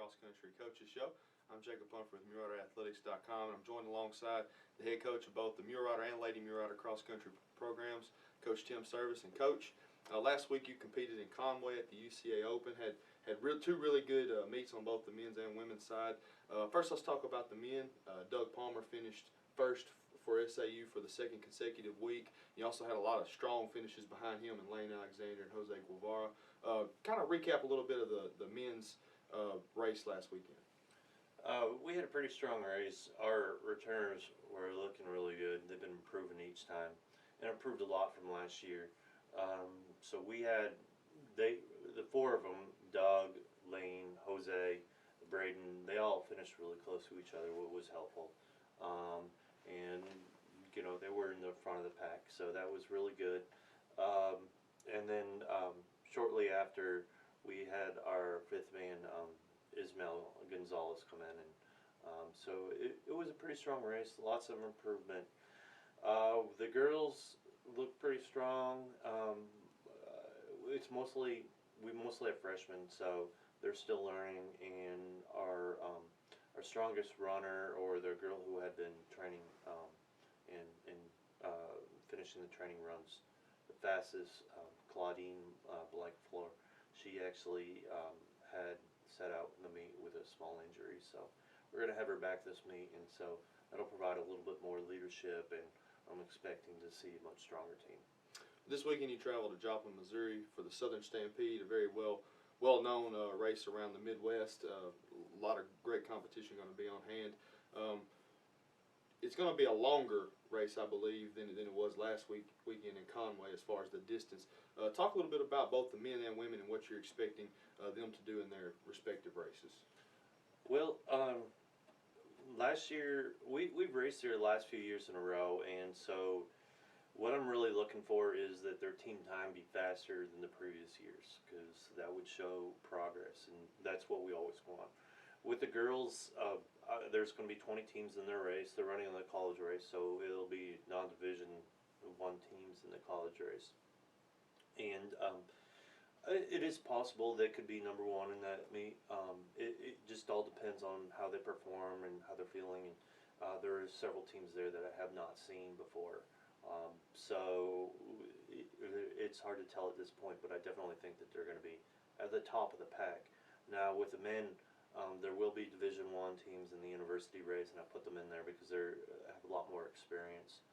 Cross Country Coaches Show. I'm Jacob Plumford with MuleRiderAthletics.com, and I'm joined alongside the head coach of both the Mule Rider and Lady Mule Rider Cross Country programs, Coach Tim Servis. And Coach, last week you competed in Conway at the UCA Open, had two really good meets on both the men's and women's side. First, let's talk about the men. Doug Palmer finished first for SAU for the second consecutive week. You also had a lot of strong finishes behind him in Lane Alexander and Jose Guevara. Kind of recap a little bit of the men's race last weekend. We had a pretty strong race. Our returners were looking really good. They've been improving each time and improved a lot from last year. So we had the four of them, Doug, Lane, Jose, Braden, they all finished really close to each other, what was helpful. And you know, they were in the front of the pack, so that was really good. And then shortly after, we had our fifth man, Ismael Gonzalez, come in, and so it was a pretty strong race, lots of improvement. The girls look pretty strong. We mostly have freshmen, so they're still learning, and our strongest runner, or the girl who had been training and finishing the training runs the fastest, Claudine Blackfloor, she actually had set out in the meet with a small injury, so we're going to have her back this meet, and so that'll provide a little bit more leadership, and I'm expecting to see a much stronger team. This weekend you traveled to Joplin, Missouri for the Southern Stampede, a very well-known race around the Midwest. A lot of great competition going to be on hand. It's going to be a longer race, I believe, than it was last weekend in Conway as far as the distance. Talk a little bit about both the men and women and what you're expecting them to do in their respective races. Well, last year, we've raced here the last few years in a row, and so what I'm really looking for is that their team time be faster than the previous years, because that would show progress, and that's what we always want. With the girls, there's going to be 20 teams in their race. They're running on the college race, so it'll be non-division one teams in the college race. And it is possible they could be number one in that meet. It just all depends on how they perform and how they're feeling. And there are several teams there that I have not seen before. So it's hard to tell at this point, but I definitely think that they're going to be at the top of the pack. Now with the men, there will be Division I teams in the university race, and I put them in there because they have a lot more experience.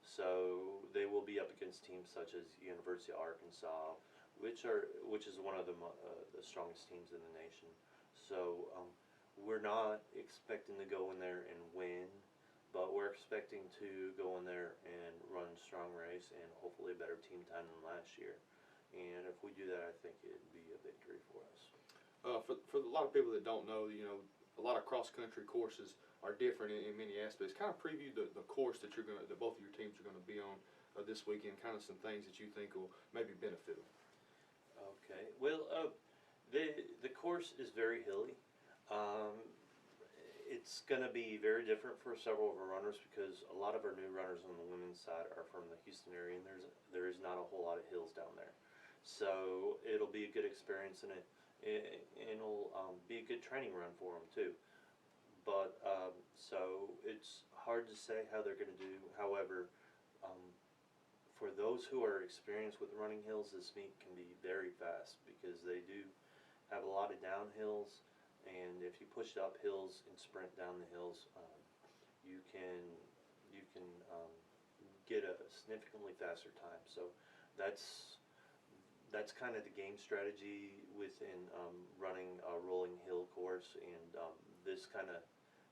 So they will be up against teams such as University of Arkansas, which is one of the strongest teams in the nation. So we're not expecting to go in there and win, but we're expecting to go in there and run a strong race and hopefully a better team time than last year. And if we do that, I think it'd be a victory for us. For a lot of people that don't know, you know, a lot of cross-country courses are different in many aspects. Kind of preview the course that both of your teams are going to be on this weekend. Kind of some things that you think will maybe benefit them. Okay. Well, the course is very hilly. It's going to be very different for several of our runners because a lot of our new runners on the women's side are from the Houston area, and there is not a whole lot of hills down there. So it'll be a good experience, and it'll be a good training run for them too. But so it's hard to say how they're going to do. However, for those who are experienced with running hills, this meet can be very fast because they do have a lot of downhills. And if you push up hills and sprint down the hills, you can get a significantly faster time. So that's kind of the game strategy within running a rolling hill course. And this kind of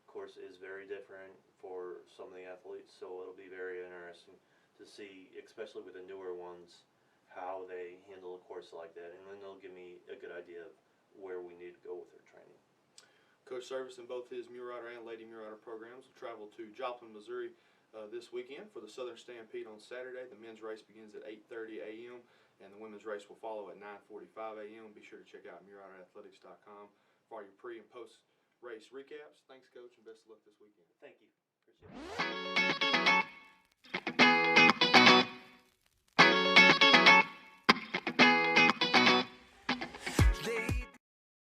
course is very different for some of the athletes. So it'll be very interesting to see, especially with the newer ones, how they handle a course like that. And then they'll give me a good idea of where we need to go with their training. Coach Servis and both his Mule Rider and Lady Mule Rider programs will travel to Joplin, Missouri this weekend for the Southern Stampede on Saturday. The men's race begins at 8:30 a.m. and the women's race will follow at 9:45 a.m. Be sure to check out MuleRiderAthletics.com for all your pre- and post-race recaps. Thanks, Coach, and best of luck this weekend. Thank you. Appreciate it.